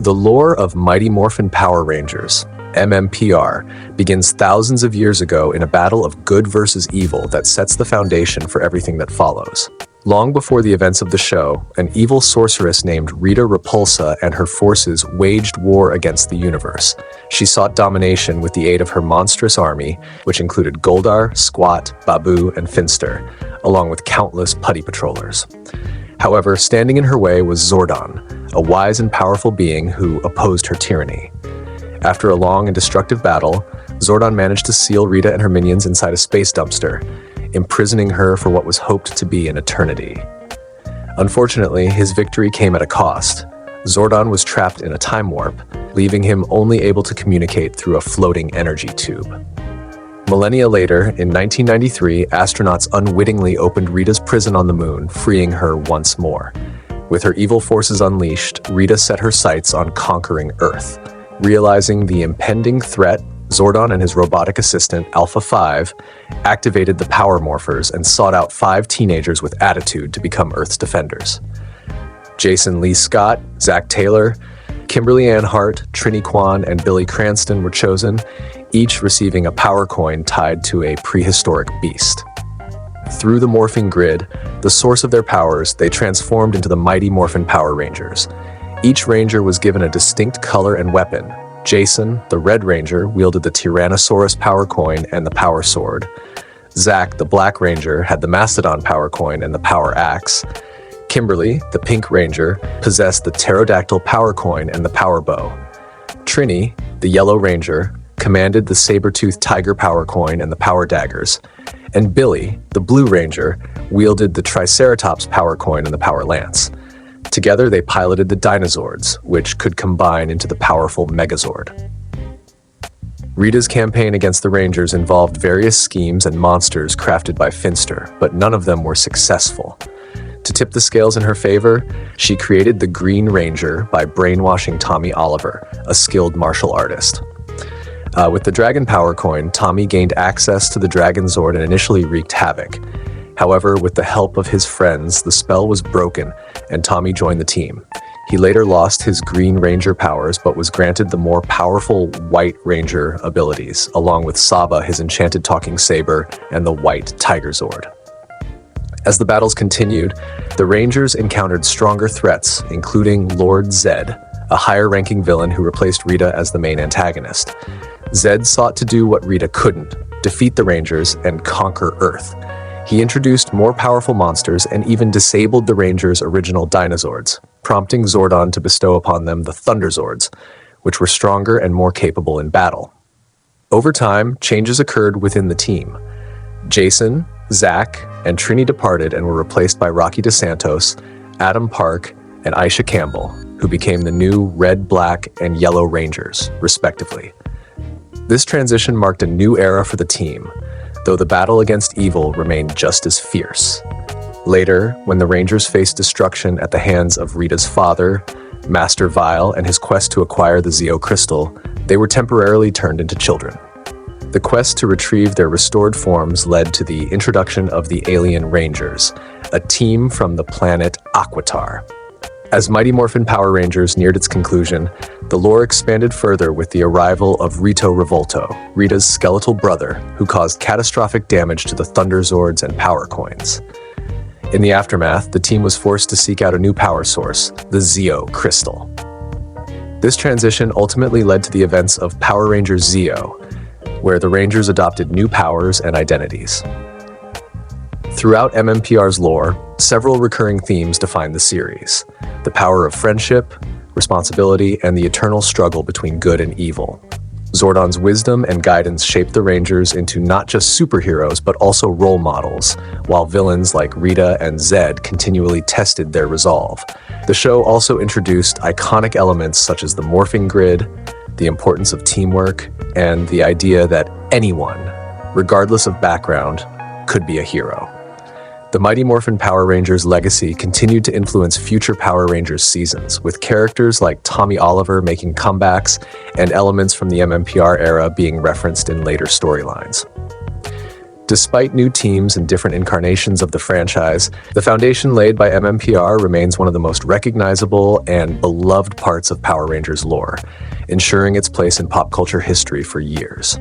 The lore of Mighty Morphin Power Rangers, MMPR, begins thousands of years ago in a battle of good versus evil that sets the foundation for everything that follows. Long before the events of the show, an evil sorceress named Rita Repulsa and her forces waged war against the universe. She sought domination with the aid of her monstrous army, which included Goldar, Squat, Babu, and Finster, along with countless putty patrollers. However, standing in her way was Zordon, a wise and powerful being who opposed her tyranny. After a long and destructive battle, Zordon managed to seal Rita and her minions inside a space dumpster, imprisoning her for what was hoped to be an eternity. Unfortunately, his victory came at a cost. Zordon was trapped in a time warp, leaving him only able to communicate through a floating energy tube. Millennia later, in 1993, astronauts unwittingly opened Rita's prison on the moon, freeing her once more. With her evil forces unleashed, Rita set her sights on conquering Earth. Realizing the impending threat, Zordon and his robotic assistant, Alpha 5, activated the Power Morphers and sought out 5 teenagers with attitude to become Earth's defenders. Jason Lee Scott, Zach Taylor, Kimberly Ann Hart, Trini Kwan, and Billy Cranston were chosen, each receiving a power coin tied to a prehistoric beast. Through the morphing grid, the source of their powers, they transformed into the Mighty Morphin Power Rangers. Each ranger was given a distinct color and weapon. Jason, the Red Ranger, wielded the Tyrannosaurus Power Coin and the Power Sword. Zach, the Black Ranger, had the Mastodon Power Coin and the Power Axe. Kimberly, the Pink Ranger, possessed the Pterodactyl Power Coin and the Power Bow. Trini, the Yellow Ranger, commanded the Saber-Tooth Tiger Power Coin and the Power Daggers. And Billy, the Blue Ranger, wielded the Triceratops Power Coin and the Power Lance. Together, they piloted the Dinozords, which could combine into the powerful Megazord. Rita's campaign against the Rangers involved various schemes and monsters crafted by Finster, but none of them were successful. To tip the scales in her favor, she created the Green Ranger by brainwashing Tommy Oliver, a skilled martial artist. With the Dragon Power Coin, Tommy gained access to the Dragon Zord and initially wreaked havoc. However, with the help of his friends, the spell was broken, and Tommy joined the team. He later lost his Green Ranger powers, but was granted the more powerful White Ranger abilities, along with Saba, his enchanted talking saber, and the White Tiger Zord. As the battles continued, the Rangers encountered stronger threats, including Lord Zedd, a higher-ranking villain who replaced Rita as the main antagonist. Zedd sought to do what Rita couldn't, defeat the Rangers and conquer Earth. He introduced more powerful monsters and even disabled the Rangers' original Dinozords, prompting Zordon to bestow upon them the Thunderzords, which were stronger and more capable in battle. Over time, changes occurred within the team. Jason, Zach, and Trini departed and were replaced by Rocky DeSantos, Adam Park, and Aisha Campbell, who became the new Red, Black, and Yellow Rangers, respectively. This transition marked a new era for the team, though the battle against evil remained just as fierce. Later, when the Rangers faced destruction at the hands of Rita's father, Master Vile, and his quest to acquire the Zeo Crystal, they were temporarily turned into children. The quest to retrieve their restored forms led to the introduction of the Alien Rangers, a team from the planet Aquitar. As Mighty Morphin Power Rangers neared its conclusion, the lore expanded further with the arrival of Rito Revolto, Rita's skeletal brother, who caused catastrophic damage to the Thunderzords and Power Coins. In the aftermath, the team was forced to seek out a new power source, the Zeo Crystal. This transition ultimately led to the events of Power Rangers Zeo, where the Rangers adopted new powers and identities. Throughout MMPR's lore, several recurring themes define the series: the power of friendship, responsibility, and the eternal struggle between good and evil. Zordon's wisdom and guidance shaped the Rangers into not just superheroes, but also role models, while villains like Rita and Zedd continually tested their resolve. The show also introduced iconic elements such as the morphing grid, the importance of teamwork, and the idea that anyone, regardless of background, could be a hero. The Mighty Morphin Power Rangers legacy continued to influence future Power Rangers seasons, with characters like Tommy Oliver making comebacks and elements from the MMPR era being referenced in later storylines. Despite new teams and different incarnations of the franchise, the foundation laid by MMPR remains one of the most recognizable and beloved parts of Power Rangers lore, ensuring its place in pop culture history for years.